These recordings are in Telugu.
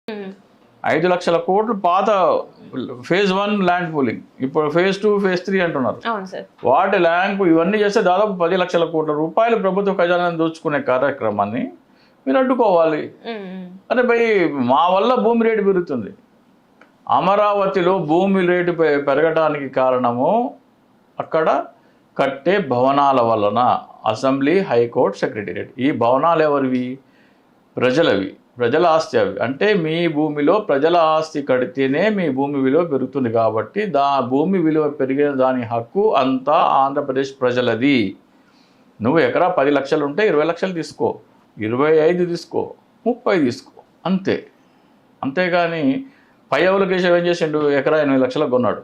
5 లక్షల కోట్లు పాత phase 1 ల్యాండ్ పూలింగ్, ఇప్పుడు phase 2 phase 3 అంటున్నారు. వాటి ల్యాండ్ ఇవన్నీ చేస్తే దాదాపు 10 లక్షల కోట్ల రూపాయలు ప్రభుత్వ ఖజానాన్ని దోచుకునే కార్యక్రమాన్ని మీరు అడ్డుకోవాలి. అంటే భయ్ మా వల్ల భూమి రేటు పెరుగుతుంది. అమరావతిలో భూమి రేటు పెరగడానికి కారణము అక్కడ కట్టే భవనాల వలన. అసెంబ్లీ, హైకోర్టు, సెక్రటేరియట్, ఈ భవనాలు ఎవరివి? ప్రజలవి, ప్రజల ఆస్తి అవి. అంటే మీ భూమిలో ప్రజల ఆస్తి కడితేనే మీ భూమి విలువ పెరుగుతుంది. కాబట్టి భూమి విలువ పెరిగిన దాని హక్కు అంతా ఆంధ్రప్రదేశ్ ప్రజలది. నువ్వు ఎకరా 10 లక్షలు ఉంటే 20 లక్షలు తీసుకో, 25 తీసుకో, 30 తీసుకో, అంతే. అంతేగాని పై అవలకేశం ఏం చేసిండు? ఎకరా 8 లక్షలకు కొన్నాడు,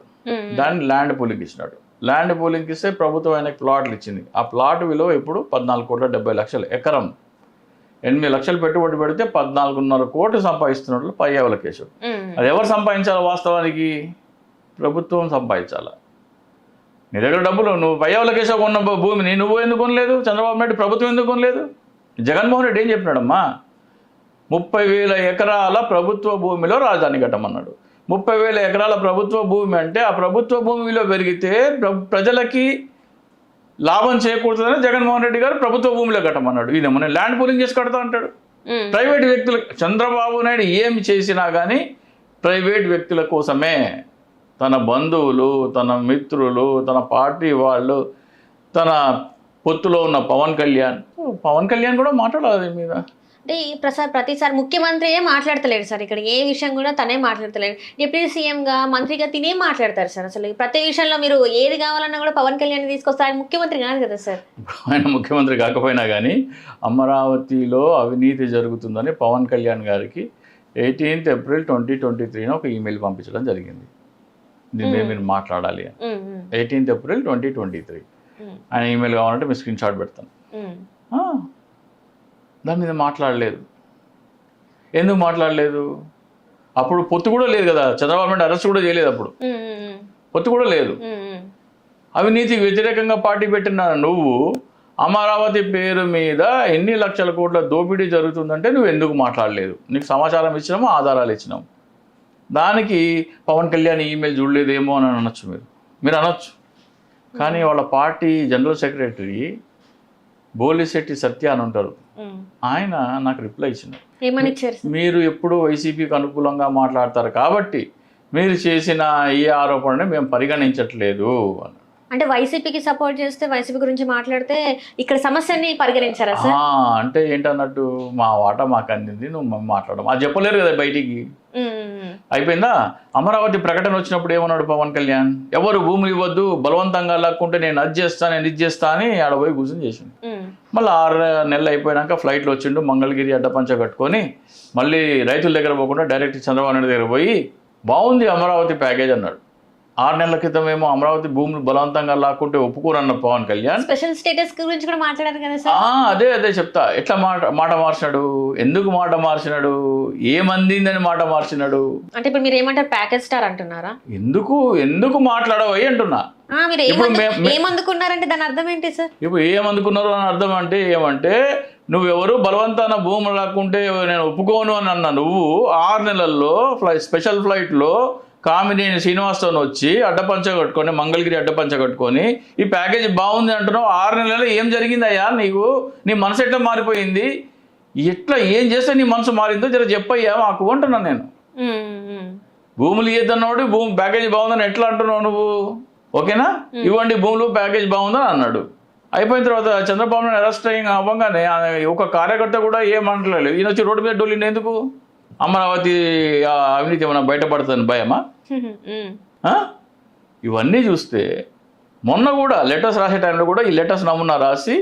దాన్ని ల్యాండ్ పూలింగ్ ఇచ్చినాడు. ల్యాండ్ పూలింగ్ ఇస్తే ప్రభుత్వం ఆయనకి ప్లాట్లు ఇచ్చింది. ఆ ప్లాట్ విలువ ఇప్పుడు 14,70,00,000 ఎకరం. 8 లక్షలు పెట్టుబడి పెడితే 14.5 కోట్లు సంపాదిస్తున్నట్లు పై అవలకేశం. అది ఎవరు సంపాదించాలి? వాస్తవానికి ప్రభుత్వం సంపాదించాలి. నీ దగ్గర డబ్బులు, నువ్వు పై అవలకేశం కొన్న భూమిని నువ్వు ఎందుకు కొనలేదు? చంద్రబాబు నాయుడు ప్రభుత్వం ఎందుకు కొనలేదు? జగన్మోహన్ రెడ్డి ఏం చెప్పినాడమ్మా? 30,000 ఎకరాల ప్రభుత్వ భూమిలో రాజధాని కట్టమన్నాడు. 30,000 ఎకరాల ప్రభుత్వ భూమి అంటే ఆ ప్రభుత్వ భూమి విలువ పెరిగితే ప్రజలకి లాభం చేకూరుతుందని జగన్మోహన్ రెడ్డి గారు ప్రభుత్వ భూమిలో కట్టమన్నాడు. ఇదేమో నేను ల్యాండ్ పూలింగ్ చేసి కడతా అంటాడు. ప్రైవేట్ వ్యక్తులు, చంద్రబాబు నాయుడు ఏమి చేసినా కానీ ప్రైవేట్ వ్యక్తుల కోసమే. తన బంధువులు, తన మిత్రులు, తన పార్టీ వాళ్ళు, తన పొత్తులో ఉన్న పవన్ కళ్యాణ్ కూడా మాట్లాడాలి మీద. అంటే ప్రతిసారి ముఖ్యమంత్రి మాట్లాడతలేడు సార్. ఇక్కడ ఏ విషయం కూడా తనే మాట్లాడతలేడు. డిప్యూటీ సీఎంగా, మంత్రిగా తినే మాట్లాడతారు సార్. అసలు ప్రతి విషయంలో మీరు ఏది కావాలన్నా కూడా పవన్ కళ్యాణ్ తీసుకొస్తారు. ఆయన ముఖ్యమంత్రి కాదు కదా సార్. ఆయన ముఖ్యమంత్రి కాకపోయినా కానీ అమరావతిలో అవినీతి జరుగుతుందని పవన్ కళ్యాణ్ గారికి 18th April 2023 ఒక ఈమెయిల్ పంపించడం జరిగింది. దీన్ని మీరు మాట్లాడాలి అని. 18th April 2023 ఆయన ఈమెయిల్ కావాలంటే మీ స్క్రీన్ షాట్ పెడతాను. దాని మీద మాట్లాడలేదు. ఎందుకు మాట్లాడలేదు? అప్పుడు పొత్తు కూడా లేదు కదా, చంద్రబాబు నాయుడు అరెస్ట్ కూడా చేయలేదు. అప్పుడు పొత్తు కూడా లేదు. అవినీతికి వ్యతిరేకంగా పార్టీ పెట్టిన నువ్వు అమరావతి పేరు మీద ఎన్ని లక్షల కోట్ల దోపిడీ జరుగుతుందంటే నువ్వు ఎందుకు మాట్లాడలేదు? నీకు సమాచారం ఇచ్చినాము, ఆధారాలు ఇచ్చినాము. దానికి పవన్ కళ్యాణ్ ఈమెయిల్ చూడలేదేమో అని అనొచ్చు, మీరు అనొచ్చు. కానీ వాళ్ళ పార్టీ జనరల్ సెక్రటరీ బోలిశెట్టి సత్య అని ఉంటారు, ఆయన నాకు రిప్లై ఇచ్చినారు. మీరు ఎప్పుడు వైసీపీకి అనుకూలంగా మాట్లాడతారు కాబట్టి మీరు చేసిన ఈ ఆరోపణని మేము పరిగణించట్లేదు అని. అంటే వైసీపీకి సపోర్ట్ చేస్తే, వైసీపీ గురించి మాట్లాడితే ఇక్కడ సమస్యని పరిగణించారా సార్? అంటే ఏంటన్నట్టు మా వాటా మాకు అందింది, నువ్వు మాట్లాడడం అది చెప్పలేరు కదా బయటికి. అయిపోయిందా? అమరావతి ప్రకటన వచ్చినప్పుడు ఏమన్నాడు పవన్ కళ్యాణ్? ఎవరు భూములు ఇవ్వద్దు, బలవంతంగా లాక్కుంటే నేను అది చేస్తా, నేను ఇది చేస్తా అని ఆడ పోయి కూర్చొని చేసిండు. మళ్ళీ 6 నెలలు అయిపోయాక ఫ్లైట్లో వచ్చిండు, మంగళగిరి అడ్డపంచ కట్టుకొని మళ్ళీ రైతుల దగ్గర పోకుండా డైరెక్ట్ చంద్రబాబు నాయుడు దగ్గర పోయి బాగుంది అమరావతి ప్యాకేజ్ అన్నాడు. 6 నెలల క్రితం ఏమో అమరావతి భూములు బలవంతంగా లాక్కుంటే ఒప్పుకోరన్న పవన్ కళ్యాణ్ స్పెషల్ స్టేటస్ గురించి కూడా మాట్లాడారు కదా సార్. అదే చెప్తా. ఎట్లా మాట మార్చినాడు? ఎందుకు మాట మార్చినాడు? ఏమందిందని మాట మార్చినాడు? అంటే ఇప్పుడు మీరు ఏమంటారు, ప్యాకేజ్ స్టార్ అంటున్నారా? ఎందుకు మాట్లాడవయ్యి అంటున్నా. మీరు ఏమందుకున్నారంటే దాని అర్థం ఏంటి సార్? ఇప్పుడు ఏమందుకున్నారు అని అర్థం అంటే ఏమంటే, నువ్వెవరు బలవంతాన భూములు లాక్కుంటే నేను ఒప్పుకోను అని అన్నా నువ్వు 6 నెలల్లో స్పెషల్ ఫ్లైట్లో కామినేని శ్రీనివాస్తో వచ్చి అడ్డపంచ కట్టుకొని, మంగళగిరి అడ్డపంచ కట్టుకొని ఈ ప్యాకేజ్ బాగుంది అంటున్నావు. 6 నెలల్లో ఏం జరిగిందయ్యా? నీ మనసు ఎట్లా మారిపోయింది? ఏం చేస్తే నీ మనసు మారిందో జర చెప్పయ్యా మాకు అంటున్నాను నేను. భూములు ఇయ్యద్దన్నాడు, ప్యాకేజ్ బాగుందని ఎట్లా అంటున్నావు నువ్వు? ఓకేనా, ఇవ్వండి భూములు, ప్యాకేజ్ బాగుందని అన్నాడు. అయిపోయిన తర్వాత చంద్రబాబు నాయుడు అరెస్ట్ అవ్వగానే ఒక కార్యకర్త కూడా ఏమంటలేదు. ఈయన వచ్చి రోడ్డు మీద డోలిండి ఎందుకు? అమరావతి అవినీతి ఏమైనా బయటపడుతుందని భయమా? ఇవన్నీ చూస్తే మొన్న కూడా లెటర్స్ రాసే టైంలో కూడా ఈ లెటర్స్ నమూనా రాసి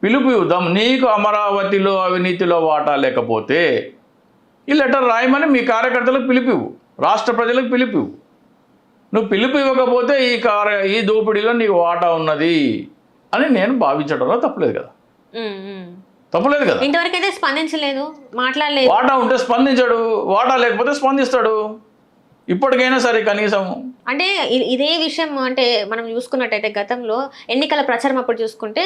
పిలుపు ఇద్దాం, నీకు అమరావతిలో అవినీతిలో వాటా లేకపోతే ఈ లెటర్ రాయమని మీ కార్యకర్తలకు పిలుపువు, రాష్ట్ర ప్రజలకు పిలుపువు. నువ్వు పిలుపు ఇవ్వకపోతే ఈ దోపిడీలో నీకు వాటా ఉన్నది అని నేను భావించడంలో తప్పలేదు కదా. ఇంతవరకు అయితే స్పందించలేదు, మాట్లాడలేదు. వాటా ఉంటే స్పందించాడు, వాటా లేకపోతే స్పందిస్తాడు. ఇప్పటికైనా సరే కనీసం అంటే ఇదే విషయం అంటే మనం చూసుకున్నట్టయితే గతంలో ఎన్నికల ప్రచారం అప్పుడు చూసుకుంటే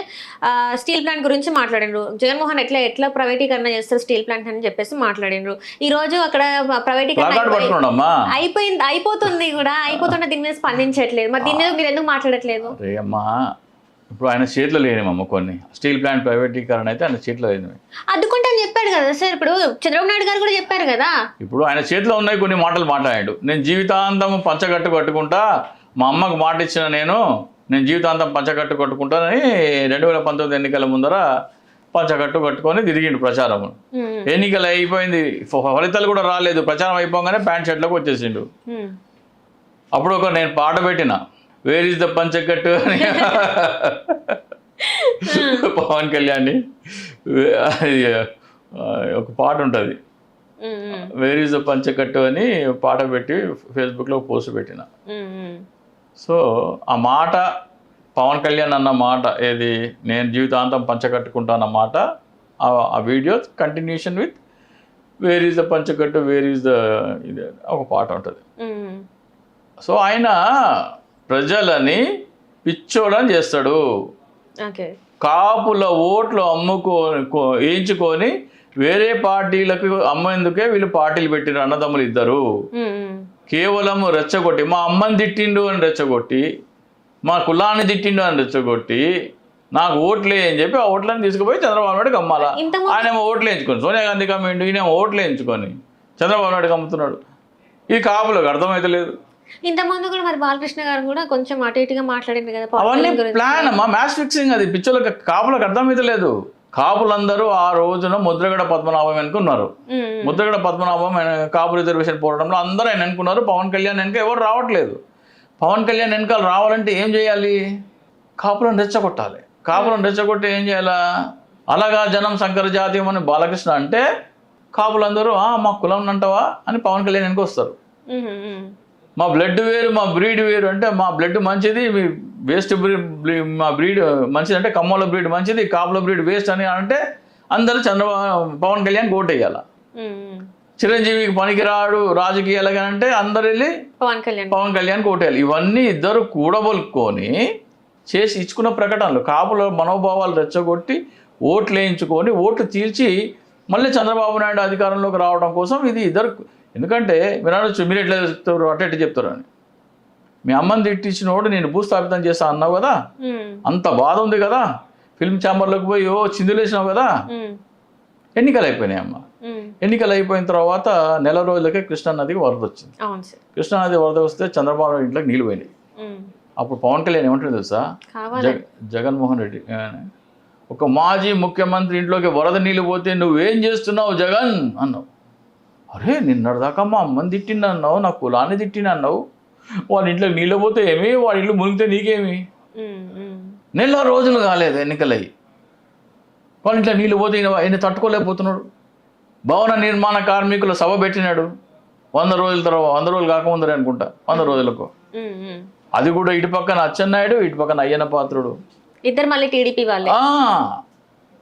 స్టీల్ ప్లాంట్ గురించి మాట్లాడిండ్రు. జగన్మోహన్ ఎట్లా ప్రైవేటీకరణ చేస్తారు స్టీల్ ప్లాంట్ అని చెప్పేసి మాట్లాడిండ్రు. ఈ రోజు అక్కడ ప్రైవేటీకరణ అయిపోతుంది కూడా, అయిపోతున్న దీని మీద స్పందించట్లేదు. మరి దీని మీద మీరు ఎందుకు మాట్లాడట్లేదు? అరే అమ్మా, ఇప్పుడు ఆయన చేతిలో లేనివమ్మ కొన్ని స్టీల్ ప్లాంట్ ప్రైవేటీకరణ అయితే ఆయన చేతిలో లేనివి. అడ్డుకుంటా అని చెప్పాడు కదా సార్, ఇప్పుడు చంద్రబాబు నాయుడు గారు కూడా చెప్పారు కదా. ఇప్పుడు ఆయన చేతిలో ఉన్నాయి కొన్ని మాటలు మాట్లాడాడు. నేను జీవితాంతం పంచగట్టు కట్టుకుంటా, మా అమ్మకు మాట ఇచ్చిన నేను జీవితాంతం పంచగట్టు కట్టుకుంటానని 2019 ఎన్నికల ముందర పంచగట్టు కట్టుకొని తిరిగిండు ప్రచారం. ఎన్నికలు అయిపోయింది, ఫలితాలు కూడా రాలేదు, ప్రచారం అయిపోగానే ప్యాంట్ షర్ట్లోకి వచ్చేసిండు. అప్పుడు నేను పాట పెట్టిన వేర్ ఈజ్ ద పంచకట్టు అని పవన్ కళ్యాణ్ ఒక పాట ఉంటుంది, వేర్ ఈజ్ ద పంచకట్టు అని పాట పెట్టి ఫేస్బుక్లో పోస్ట్ పెట్టిన. సో ఆ మాట పవన్ కళ్యాణ్ అన్న మాట ఏది, నేను జీవితాంతం పంచకట్టుకుంటానన్నమాట, ఆ video continuation with where is the పంచకట్టు వేర్ ఈజ్ ద ఇది ఒక పాట ఉంటుంది. సో ఆయన ప్రజలని పిచ్చోడం చేస్తాడు. కాపుల ఓట్లు వేయించుకొని వేరే పార్టీలకు అమ్మేందుకే వీళ్ళు పార్టీలు పెట్టిన అన్నదమ్ములు ఇద్దరు. కేవలం రెచ్చగొట్టి మా అమ్మని తిట్టిండు అని రెచ్చగొట్టి, మా కులాన్ని తిట్టిండు అని రెచ్చగొట్టి, నాకు ఓట్లే అని చెప్పి ఆ ఓట్లను తీసుకుపోయి చంద్రబాబు నాయుడుకి అమ్మాలా. ఆయన ఓట్లు వేయించుకొని సోనియా గాంధీకి అమ్మిండు, ఈయన ఓట్లు వేయించుకొని చంద్రబాబు నాయుడుకి అమ్ముతున్నాడు. ఇది కాపులకు అర్థమైతే లేదు. ఇంతకుముందు కూడా మరి బాలకృష్ణ గారు కూడా కొంచెం అటు ఇటుగా మాట్లాడింది కదా. అవన్నీ ప్లాన్ అమ్మా, మ్యాచ్ ఫిక్సింగ్. అది పిచ్చోళ్ళకి కాపులకు అర్థమైతే లేదు. కాపులందరూ ఆ రోజున ముద్రగడ పద్మనాభం అనుకున్నారు. ముద్రగడ పద్మనాభం కాపు రిజర్వేషన్ పోవడంలో అందరూ ఆయన అనుకున్నారు. పవన్ కళ్యాణ్ వెనక ఎవరు రావట్లేదు. పవన్ కళ్యాణ్ వెనకాల రావాలంటే ఏం చేయాలి? కాపులను రెచ్చగొట్టాలి. కాపులను రెచ్చగొట్టి ఏం చేయాలా? అలాగా జనం శంకర జాతీయం అని బాలకృష్ణ అంటే కాపులందరూ మా కులం అంటావా అని పవన్ కళ్యాణ్ వెనక వస్తారు. మా బ్లడ్ వేరు, మా బ్రీడ్ వేరు అంటే మా బ్లడ్ మంచిది, మీ వేస్ట్ మా బ్రీడ్ మంచిది అంటే కమ్మల బ్రీడ్ మంచిది, కాపుల బ్రీడ్ వేస్ట్ అని అంటే అందరూ పవన్ కళ్యాణ్ ఓటు వేయాల. చిరంజీవికి పనికిరాడు రాజకీయాలుగా అంటే అందరు వెళ్ళి పవన్ కళ్యాణ్ ఓటు వేయాలి. ఇవన్నీ ఇద్దరు కూడబలుకొని చేసి ఇచ్చుకున్న ప్రకటనలు. కాపుల మనోభావాలు రెచ్చగొట్టి ఓట్లు వేయించుకొని ఓట్లు చీల్చి మళ్ళీ చంద్రబాబు నాయుడు అధికారంలోకి రావడం కోసం ఇది ఇద్దరు. ఎందుకంటే మీరు అనొచ్చు, మీరు ఎట్లా చెప్తారు అట్ట చెప్తారు అని. మీ అమ్మని తిట్టించినోడు నేను భూస్థాపితం చేస్తా అన్నావు కదా, అంత బాధ ఉంది కదా, ఫిల్మ్ ఛాంబర్లోకి పోయి చిందులేసినావు కదా. ఎన్నికలు అయిపోయినాయి అమ్మ. ఎన్నికలు అయిపోయిన తర్వాత నెల రోజులకే కృష్ణానదికి వరద వచ్చింది. కృష్ణానది వరద వస్తే చంద్రబాబు నాయుడు ఇంట్లోకి నీళ్ళు పోయినాయి. అప్పుడు పవన్ కళ్యాణ్ ఏమంటారు తెలుసా, జగన్మోహన్ రెడ్డి ఒక మాజీ ముఖ్యమంత్రి ఇంట్లోకి వరద నీళ్ళు పోతే నువ్వేం చేస్తున్నావు జగన్ అన్నావు. అరే నిన్నటిదాకా మా అమ్మని తిట్టింది అన్నావు, నా కులాన్ని తిట్టింది అన్నావు, వాళ్ళ ఇంట్లో నీళ్ళు పోతే ఏమి, వాళ్ళ ఇల్లు మునిగితే నీకేమి? నెల రోజులు కాలేదు ఎన్నికలయ్యి, వాళ్ళ ఇంట్లో నీళ్ళు పోతే ఆయన తట్టుకోలేకపోతున్నాడు. భవన నిర్మాణ కార్మికుల సభ పెట్టినాడు 100 రోజుల తర్వాత, 100 రోజులు కాకముందరే అనుకుంటా, 100 రోజులకు. అది కూడా ఇటు పక్కన అచ్చెన్నాయుడు, ఇటు పక్కన అయ్యన్న పాత్రుడు, ఇద్దరు మళ్ళీ టీడీపీ వాళ్ళే.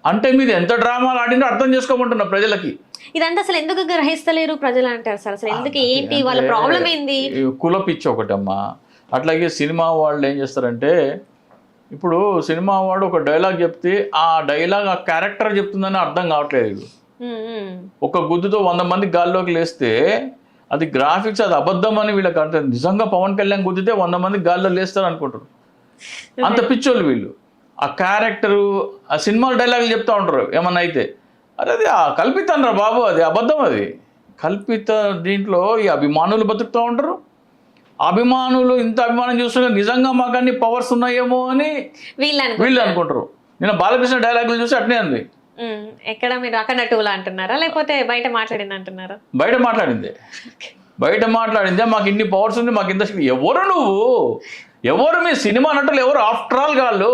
అంటే మీరు ఎంత డ్రామాలు ఆడిందో అర్థం చేసుకోమంటున్నా ప్రజలకి. ఇదంతా అసలు ఎందుకు గ్రహిస్తలేరు ప్రజలు అంటారు సార్? అసలు ఎందుకు, ఏంటి వాళ్ళ ప్రాబ్లం ఏంది? కుల పిచ్చి ఒకటమ్మా. అట్లాగే సినిమా వాళ్ళు ఏం చేస్తారంటే, ఇప్పుడు సినిమా వాడు ఒక డైలాగ్ చెప్తే ఆ డైలాగ్ ఆ క్యారెక్టర్ చెప్తుందని అర్థం కావట్లేదు. ఒక గుద్దుతో 100 మంది గాల్లోకి లేస్తే అది గ్రాఫిక్స్, అది అబద్ధం అని వీళ్ళకి అంటే నిజంగా పవన్ కళ్యాణ్ గుద్దితే 100 మంది గాల్లో లేస్తారు అనుకుంటారు. అంత పిచ్చోళ్ళు వీళ్ళు. ఆ క్యారెక్టరు ఆ సినిమాల డైలాగులు చెప్తూ ఉంటారు ఏమన్నా అయితే. అరే అది కల్పితం రా బాబు, అది అబద్ధం, అది కల్పిత. దీంట్లో ఈ అభిమానులు బతుకుతూ ఉంటారు. అభిమానులు ఇంత అభిమానం చూస్తుంటే నిజంగా మాకు అన్ని పవర్స్ ఉన్నాయేమో అని వీళ్ళు అనుకుంటారు. నేను బాలకృష్ణ డైలాగులు చూసి అట్నే అంది. ఎక్కడ మీరు అక్కడ టూలా అంటున్నారా, లేకపోతే బయట మాట్లాడింది అంటున్నారా? బయట మాట్లాడిందే మాకు ఇన్ని పవర్స్ ఉంది, మాకు ఇంత. ఎవరు నువ్వు, ఎవరు మీ సినిమా నటులు ఎవరు? ఆఫ్టర్ ఆల్ గాళ్ళు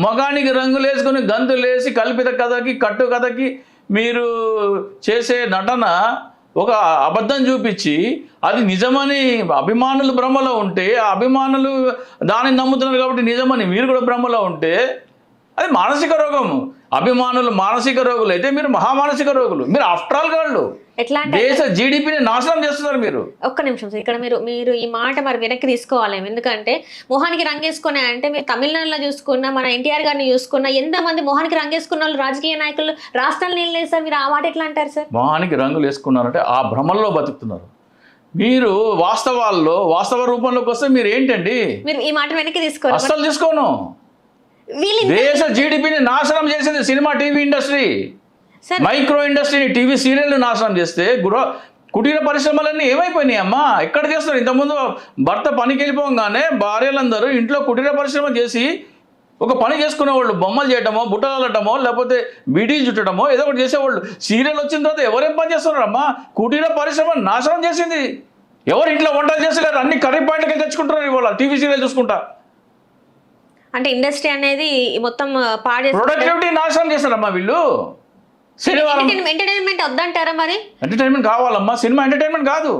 మగానికి రంగులు వేసుకొని గంతులు వేసి కల్పిత కథకి కట్టు కథకి మీరు చేసే నటన ఒక అబద్ధం చూపించి అది నిజమని అభిమానులు భ్రమలో ఉంటే, ఆ అభిమానులు దాన్ని నమ్ముతున్నారు కాబట్టి నిజమని మీరు కూడా భ్రమలో ఉంటే అది మానసిక రోగం. అభిమానులు మానసిక రోగులు అయితే మీరు మహామానసిక రోగులు. మీరు ఆఫ్టర్ ఆల్ గాళ్ళు ఎట్లా అంటే దేశ జీడిపిని నాశనం చేస్తున్నారు మీరు. ఒక్క నిమిషం సార్, ఇక్కడ మీరు ఈ మాట మరి వెనక్కి తీసుకోవాలి. ఎందుకంటే మొహానికి రంగేసుకునే అంటే మీరు తమిళనాడులో చూసుకున్నా, మన ఎన్టీఆర్ గారిని చూసుకున్నా, ఎంతమంది మొహానికి రంగేసుకున్న వాళ్ళు రాజకీయ నాయకులు రాష్ట్రాలు నిలలేదు సార్. మీరు ఆ మాట ఎట్లా అంటారు సార్? మొహానికి రంగులు వేసుకున్నారంటే ఆ భ్రమల్లో బతుకుతున్నారు. మీరు వాస్తవ రూపంలోకి వస్తే మీరు ఏంటండి? మీరు ఈ మాట వెనక్కి తీసుకోవాలి. అస్సలు తీసుకోను. దేశ జీడిపిని నాశనం చేసింది సినిమా టీవీ ఇండస్ట్రీ, మైక్రో ఇండస్ట్రీని, టీవీ సీరియల్ని నాశనం చేస్తే కుటీర పరిశ్రమలన్నీ ఏమైపోయినాయి అమ్మా? ఎక్కడ చేస్తున్నారు? ఇంతకుముందు భర్త పనికి వెళ్ళిపోగానే భార్యలందరూ ఇంట్లో కుటీర పరిశ్రమ చేసి ఒక పని చేసుకునేవాళ్ళు, బొమ్మలు చేయటమో, బుట్టలటమో, లేకపోతే బీడీ చుట్టడమో ఏదో ఒకటి చేసేవాళ్ళు. సీరియల్ వచ్చిన తర్వాత ఎవరేం పని చేస్తున్నారమ్మా? కుటీర పరిశ్రమ నాశనం చేసింది. ఎవరు ఇంట్లో వంటలు చేసేవారు? అన్ని కర్రీ పాయింట్లకే తెచ్చుకుంటున్నారు ఇవాళ టీవీ సీరియల్ చూసుకుంటా. అంటే ఇండస్ట్రీ అనేది మొత్తం ప్రొడక్టివిటీ నాశనం చేస్తారమ్మా వీళ్ళు. ఎంటర్టైన్మెంట్ వద్దంటారా? మరి ఎంటర్టైన్మెంట్ కావాలమ్మా. సినిమా ఎంటర్టైన్మెంట్ కాదు,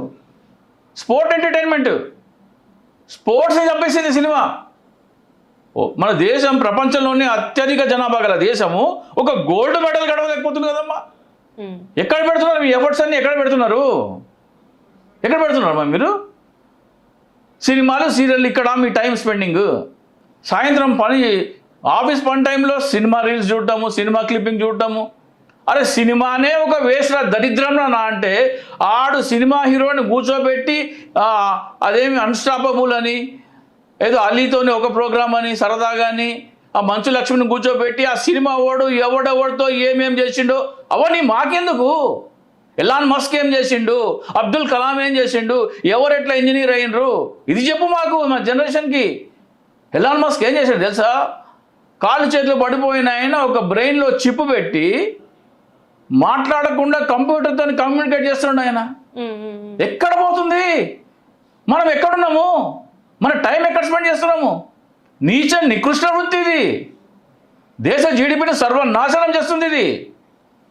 ఎంటర్టైన్మెంట్. స్పోర్ట్స్ని చంపేసింది సినిమా. మన దేశం ప్రపంచంలోనే అత్యధిక జనాభా గల దేశము ఒక గోల్డ్ మెడల్ గడవలేకపోతుంది కదమ్మా. ఎక్కడ పెడుతున్నారు మీ ఎఫర్ట్స్ అన్ని? ఎక్కడ పెడుతున్నారు మీరు? సినిమాలు సీరియల్ ఇక్కడ మీ టైం స్పెండింగ్. సాయంత్రం ఆఫీస్ పని టైంలో సినిమా రీల్స్ చూడటము, సినిమా క్లిప్పింగ్ చూడటము. అరే సినిమానే ఒక వేస్ట్ దరిద్రంలో అంటే ఆడు సినిమా హీరోని కూర్చోబెట్టి అదేమి అన్స్టాపబుల్ అని, ఏదో అలీతోని ఒక ప్రోగ్రామ్ అని సరదాగాని, ఆ మంచు లక్ష్మిని కూర్చోబెట్టి ఆ సినిమా ఎవడెవడితో ఏమేం చేసిండో అవన్నీ మాకెందుకు? ఎలాన్ మస్క్ ఏం చేసిండు, అబ్దుల్ కలాం ఏం చేసిండు, ఎవరు ఎట్లా ఇంజనీర్ అయినరు, ఇది చెప్పు మాకు, మా జనరేషన్కి. ఎలాన్ మస్క్ ఏం చేశాడు తెలుసా? కాళ్ళు చేతులు పడిపోయిన ఆయన ఒక బ్రెయిన్లో చిప్ పెట్టి మాట్లాడకుండా కంప్యూటర్తో కమ్యూనికేట్ చేస్తున్నాడు ఆయన. ఎక్కడ పోతుంది? మనం ఎక్కడున్నాము? మన టైం ఎక్కడ స్పెండ్ చేస్తున్నాము? నికృష్ట వృత్తి ఇది. దేశ జీడిపిని సర్వనాశనం చేస్తుంది ఇది.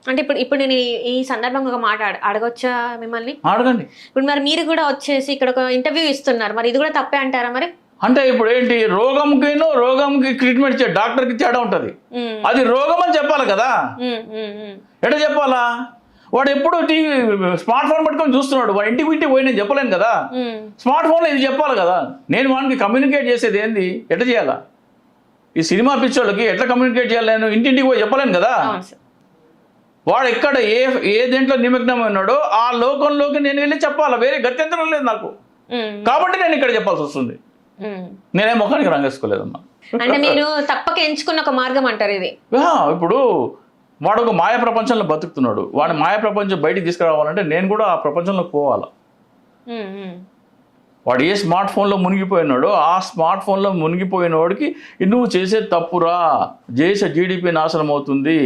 అంటే ఇప్పుడు నేను ఈ సందర్భంగా ఒక మాట అడగొచ్చా మిమ్మల్ని? అడగండి. ఇప్పుడు మరి మీరు కూడా వచ్చేసి ఇక్కడ ఒక ఇంటర్వ్యూ ఇస్తున్నారు, మరి ఇది కూడా తప్పే అంటారా? మరి అంటే ఇప్పుడు ఏంటి, రోగంకి ట్రీట్మెంట్ ఇచ్చే డాక్టర్కి తేడా ఉంటుంది. అది రోగం అని చెప్పాలి కదా. ఎట్లా చెప్పాలా? వాడు ఎప్పుడు టీవీ స్మార్ట్ ఫోన్ పట్టుకొని చూస్తున్నాడు, వాడు ఇంటికి పోయి నేను చెప్పలేను కదా. స్మార్ట్ ఫోన్లో ఇది చెప్పాలి కదా. నేను వాడికి కమ్యూనికేట్ చేసేది ఏంది, ఎట్లా చేయాలా? ఈ సినిమా పిచ్చోళ్ళకి ఎట్లా కమ్యూనికేట్ చేయాలి? నేను ఇంటింటికి పోయి చెప్పలేను కదా. వాడు ఎక్కడ ఏ దేంట్లో నిమగ్నం ఉన్నాడో ఆ లోకంలోకి నేను వెళ్ళి చెప్పాలా. వేరే గత్యంతరం లేదు నాకు, కాబట్టి నేను ఇక్కడ చెప్పాల్సి వస్తుంది. నేనే ముఖానికి రంగేసుకోలేదమ్మా. అంటే మీరు తప్పక ఎంచుకున్న ఒక మార్గం అంటారు ఇది. ఇప్పుడు వాడు ఒక మాయ ప్రపంచంలో బతుకుతున్నాడు, వాడి మాయ ప్రపంచం బయటికి తీసుకురావాలంటే నేను కూడా ఆ ప్రపంచంలోకి పోవాలా. వాడు ఏ స్మార్ట్ ఫోన్లో మునిగిపోయినాడో ఆ స్మార్ట్ ఫోన్లో మునిగిపోయిన వాడికి నువ్వు చేసే తప్పురా, దేశ జీడిపి నాశనం అవుతుంది,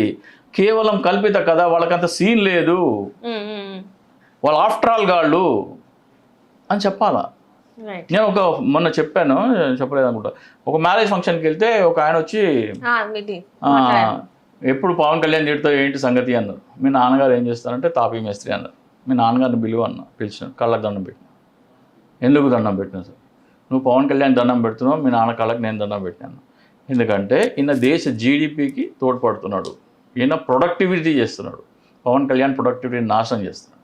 కేవలం కల్పిత కదా, వాళ్ళకంత సీన్ లేదు, వాళ్ళు ఆఫ్టర్ ఆల్ గాళ్ళు అని చెప్పాలా. నేను మొన్న చెప్పలేదు అనుకుంటా, ఒక మ్యారేజ్ ఫంక్షన్కి వెళ్తే ఒక ఆయన వచ్చి ఎప్పుడు పవన్ కళ్యాణ్ తిడితో ఏంటి సంగతి అన్నారు. మీ నాన్నగారు ఏం చేస్తారంటే తాపీ మేస్త్రి అన్నారు. మీ నాన్నగారిని పిలిచాను, కళ్ళకు దండం పెట్టిన. ఎందుకు దండం పెట్టినా సార్? నువ్వు పవన్ కళ్యాణ్ దండం పెడుతున్నావు, మీ నాన్న కళ్ళకి నేను దండం పెట్టాను. ఎందుకంటే ఈయన దేశ జీడిపికి తోడ్పడుతున్నాడు, ఈయన ప్రొడక్టివిటీ చేస్తున్నాడు. పవన్ కళ్యాణ్ ప్రొడక్టివిటీని నాశనం చేస్తున్నాడు.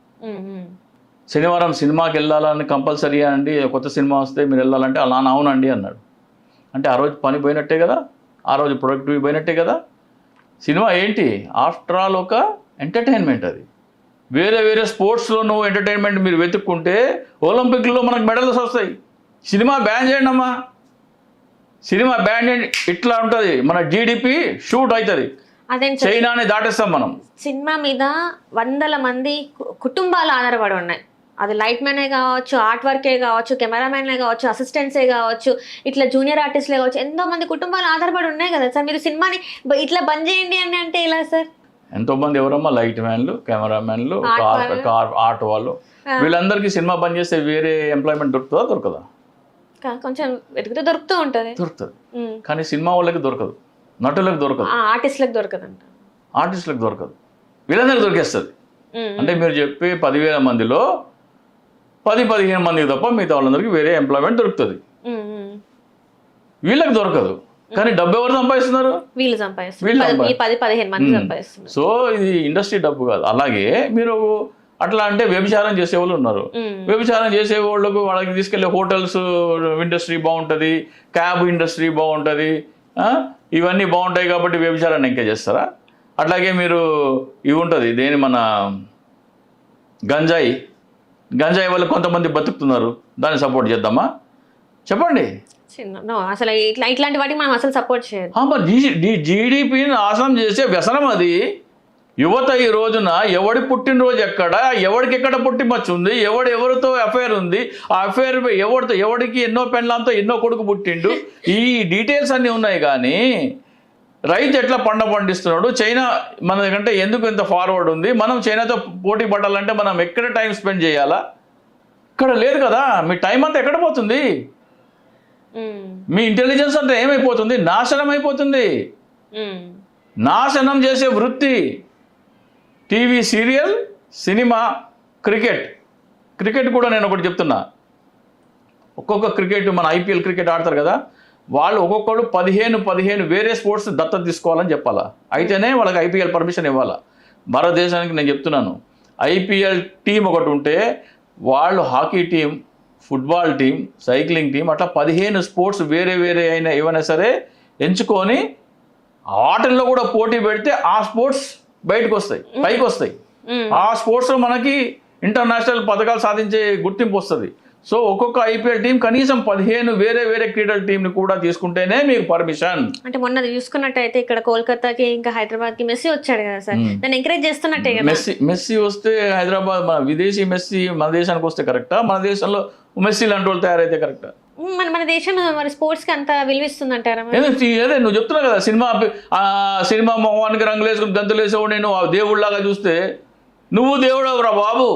శనివారం సినిమాకి వెళ్ళాలని కంపల్సరీ అండి, కొత్త సినిమా వస్తే మీరు వెళ్ళాలంటే అలా అవునండి అన్నాడు. అంటే ఆ రోజు పని పోయినట్టే కదా, ఆ రోజు ప్రొడక్టివిటీ పోయినట్టే కదా. సినిమా ఏంటి, ఆఫ్టర్ ఆల్ ఒక ఎంటర్టైన్మెంట్. అది వేరే స్పోర్ట్స్లో నువ్వు ఎంటర్టైన్మెంట్ మీరు వెతుక్కుంటే ఒలింపిక్లో మనకు మెడల్స్ వస్తాయి. సినిమా బ్యాన్ చేయండి అమ్మా, సినిమా బ్యాన్ చేయండి, ఇట్లా ఉంటుంది మన జీడిపి షూట్ అవుతుంది. చైనాని దాటేస్తాం మనం. సినిమా మీద వందల మంది కుటుంబాలు ఆధారపడి ఉన్నాయి. అది లైట్ మ్యానే కావచ్చు, ఆర్ట్ వర్కే కావచ్చు, కెమెరామెన్లే కావచ్చు, అసిస్టెంట్సే కావచ్చు, ఇట్లా జూనియర్ ఆర్టిస్ట్లే కావచ్చు, ఎంతో మంది కుటుంబాలు ఆధారపడి ఉన్నాయి కదా సార్. మీరు సినిమాని ఇట్లా బంద్ చేయండి అని అంటే ఎలా సార్? ఎంతోమంది ఎవరమ్మా, లైట్ మ్యాన్లు, కెమెరామెన్లు, ఆర్ట్ వాళ్ళు, వీళ్ళందరికీ సినిమా బంద్ చేస్తే వేరే ఎంప్లాయ్మెంట్ దొరకదా? కొంచెం వెతికితే దొరుకుతుంది, కానీ సినిమా వాళ్ళకి దొరకదు, నటులకు దొరకదు, ఆర్టిస్టులకు దొరకదంట. ఆర్టిస్టులకు దొరకదు, వీళ్ళందరికీ దొరికేస్తుంది. అంటే మీరు చెప్పే 10,000 మందిలో 10-15 మందికి తప్ప మిగతా వాళ్ళందరికీ వేరే ఎంప్లాయ్మెంట్ దొరుకుతుంది, వీళ్ళకి దొరకదు. కానీ డబ్బు ఎవరు సంపాదిస్తున్నారు? వీళ్ళు సంపాదిస్తున్నారు, 10-15 మంది సంపాదిస్తున్నారు. సో ఇది ఇండస్ట్రీ డబ్బు కాదు. అలాగే మీరు అట్లా అంటే వ్యభిచారం చేసేవాళ్ళు ఉన్నారు. వ్యభిచారం చేసేవాళ్ళకు వాళ్ళకి తీసుకెళ్లే హోటల్స్ ఇండస్ట్రీ బాగుంటుంది, క్యాబ్ ఇండస్ట్రీ బాగుంటుంది, ఇవన్నీ బాగుంటాయి కాబట్టి వ్యభిచారాన్ని ఎంకరేజ్ చేస్తారా? అట్లాగే మీరు ఇవి ఉంటుంది దేని మన గంజాయి వల్ల కొంతమంది బతుకుతున్నారు, దాన్ని సపోర్ట్ చేద్దామా? చెప్పండి. అసలు ఇట్లాంటి వాటికి మనం అసలు సపోర్ట్ చేయాలి. జీడిపిని నాశనం చేసే వ్యసనం అది. యువత ఈ రోజున ఎవడి పుట్టినరోజు ఎక్కడ, ఎవడికెక్కడ పుట్టిమచ్చు ఉంది, ఎవరితో అఫైర్ ఉంది, ఆ అఫైర్ ఎవడికి ఎన్నో పెండ్లంతో ఎన్నో కొడుకు పుట్టిండు, ఈ డీటెయిల్స్ అన్నీ ఉన్నాయి. కానీ రైతు ఎట్లా పండిస్తున్నాడు, చైనా మన కంటే ఎందుకు ఇంత ఫార్వర్డ్ ఉంది, మనం చైనాతో పోటీ పడాలంటే మనం ఎక్కడ టైం స్పెండ్ చేయాలా? ఇక్కడ లేదు కదా. మీ టైం అంతా ఎక్కడ పోతుంది? మీ ఇంటెలిజెన్స్ అంతా ఏమైపోతుంది? నాశనం అయిపోతుంది. నాశనం చేసే వృత్తి టీవీ సీరియల్, సినిమా, క్రికెట్ కూడా నేను ఒకటి చెప్తున్నా. ఒక్కొక్క క్రికెట్ మన ఐపీఎల్ క్రికెట్ ఆడతారు కదా, వాళ్ళు ఒక్కొక్కడు 15 వేరే స్పోర్ట్స్ దత్తత తీసుకోవాలని చెప్పాలా, అయితేనే వాళ్ళకి ఐపీఎల్ పర్మిషన్ ఇవ్వాలా. భారతదేశానికి నేను చెప్తున్నాను, ఐపీఎల్ టీం ఒకటి ఉంటే వాళ్ళు hockey team, football team, cycling team, అట్లా 15 స్పోర్ట్స్ వేరే అయినా ఏమైనా సరే ఎంచుకొని ఆటల్లో కూడా పోటీ పెడితే ఆ స్పోర్ట్స్ బయటకు వస్తాయి, పైకి వస్తాయి. ఆ స్పోర్ట్స్లో మనకి ఇంటర్నేషనల్ పథకాలు సాధించే గుర్తింపు వస్తుంది. సో ఒక్కొక్క ఐపీఎల్ టీం కనీసం 15 వేరే క్రీడల టీంని కూడా తీసుకుంటేనే మీకు పర్మిషన్. అంటే మొన్న చూసుకున్నట్టయితే ఇక్కడ కోల్కతాకి ఇంకా హైదరాబాద్కి మెస్సీ వచ్చాడు కదా సార్, దాన్ని ఎంకరేజ్ చేస్తున్నట్టే కదా. మెస్సీ వస్తే హైదరాబాద్, మన విదేశీ మెస్సీ మన దేశానికి వస్తే కరెక్టా? మన దేశంలో మెస్సీ లాంటి వాళ్ళు తయారైతే కరెక్టా? మన దేశం మరి స్పోర్ట్స్ కి అంత విలువిస్తుందంటారా? అదే నువ్వు చెప్తున్నావు కదా, సినిమా మొహానికి రంగులు వేసుకుని గంతులు వేసేవాడు నేను దేవుళ్ళలాగా చూస్తే, నువ్వు దేవుడవురా బాబు.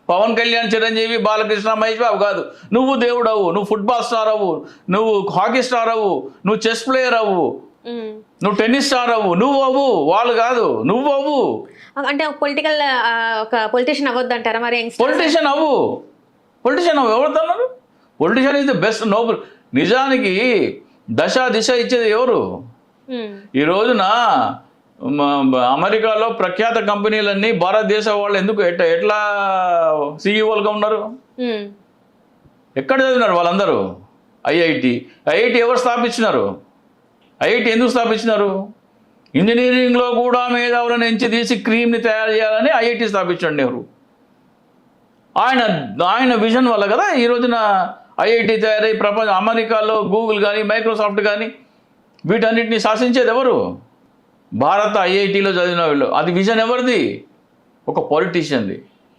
పవన్ కళ్యాణ్, చిరంజీవి, బాలకృష్ణ, మహేష్ బాబు కాదు, నువ్వు దేవుడవు. నువ్వు ఫుట్బాల్ స్టార్ అవ్వు, నువ్వు హాకీ స్టార్ అవ్వు, నువ్వు చెస్ ప్లేయర్ అవ్వు, నువ్వు టెన్నిస్ స్టార్ అవ్వు, నువ్వు అవ్వు, వాళ్ళు కాదు, నువ్వు అవ్వు. అంటే పొలిటీషియన్ అవ్వద్దు అంటారా మరి? పొలిటీషియన్ అవ్వు ఎవరుతున్నారు? Politician is the best noble. నిజానికి దిశ ఇచ్చేది ఎవరు? ఈ రోజున అమెరికాలో ప్రఖ్యాత కంపెనీలన్నీ భారతదేశ వాళ్ళు ఎందుకు ఎట్లా సీఈఓలుగా ఉన్నారు? ఎక్కడ చదివినారు వాళ్ళందరూ? ఐఐటి ఎవరు స్థాపించినారు? ఐఐటి ఎందుకు స్థాపించినారు? ఇంజనీరింగ్లో కూడా మేధావులను ఎంచి తీసి క్రీమ్ని తయారు చేయాలని ఐఐటి స్థాపించాడు నెహ్రూ. ఆయన విజన్ వల్ల కదా ఈ రోజున ఐఐటి తయారై అమెరికాలో గూగుల్ కానీ మైక్రోసాఫ్ట్ కానీ వీటన్నిటిని శాసించేది ఎవరు? భారత ఐఐటిలో చదివిన వాళ్ళు. అది విజన్ ఎవరిది? ఒక పొలిటీషియన్ది.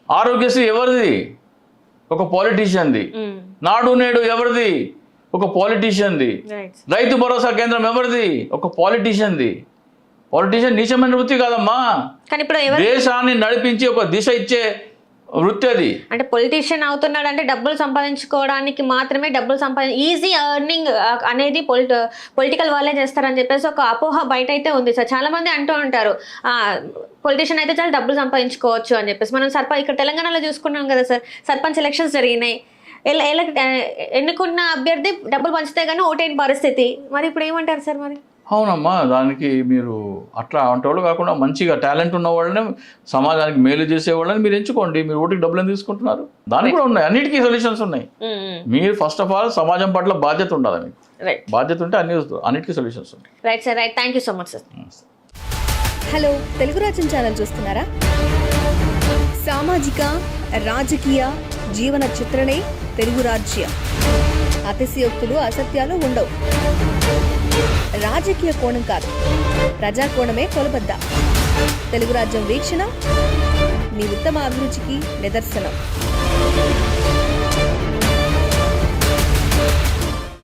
ఆరోగ్యశ్రీ ఎవరిది? ఒక పొలిటీషియన్ది. నాడు నేడు ఎవరిది? ఒక పొలిటీషియన్ది. రైతు భరోసా కేంద్రం ఎవరిది? ఒక పొలిటీషియన్ది. పొలిటీషియన్ నీచమైన వృత్తి కాదమ్మా, దేశాన్ని నడిపించి ఒక దిశ ఇచ్చే వృత్తి అది. అంటే పొలిటీషియన్ అవుతున్నాడు అంటే డబ్బులు సంపాదించుకోవడానికి మాత్రమే, ఈజీ ఎర్నింగ్ అనేది పొలిటికల్ వాళ్ళే చేస్తారని చెప్పేసి ఒక అపోహ బయట అయితే ఉంది సార్. చాలా మంది అంటూ ఉంటారు పొలిటీషియన్ అయితే చాలా డబ్బులు సంపాదించుకోవచ్చు అని చెప్పేసి. మనం ఇక్కడ తెలంగాణలో చూసుకున్నాం కదా సార్, సర్పంచ్ ఎలక్షన్స్ జరిగినాయి, ఎన్నుకున్న అభ్యర్థి డబ్బులు పంచితే కానీ ఓటైన పరిస్థితి. మరి ఇప్పుడు ఏమంటారు సార్? మరి అవునమ్మా, దానికి మీరు అట్లా అంటోళ్ళు కాకుండా మంచిగా టాలెంట్ ఉన్న వాళ్ళని, సమాజానికి మేలు చేసే వాళ్ళని మీరు ఎంచుకోండి. మీరు ఓటుకి డబ్బులు ఎందుకు తీసుకుంటున్నారు? దానికి కూడా ఉన్నాయి, అన్నిటికీ సొల్యూషన్స్ ఉన్నాయి. మీరు ఫస్ట్ ఆఫ్ ఆల్ సమాజం పట్ల బాధ్యత ఉండాలి. మీకు బాధ్యత ఉంటే అన్నిటికీ సొల్యూషన్స్ ఉంటాయి. Right sir, right. Thank you so much sir. Hello, Telugu రాజ్యం ఛానల్ చూస్తున్నారా? సామాజిక, రాజకీయ, జీవన చిత్రణే తెలుగు రాజ్యం. అతిశయోక్తులు, అసత్యాలు ఉండవు. రాజకీయ కోణం కాదు, ప్రజా కోణమే కొలబద్ద. తెలుగు రాజ్యం వీక్షణ మీ ఉత్తమ అభిరుచికి నిదర్శనం.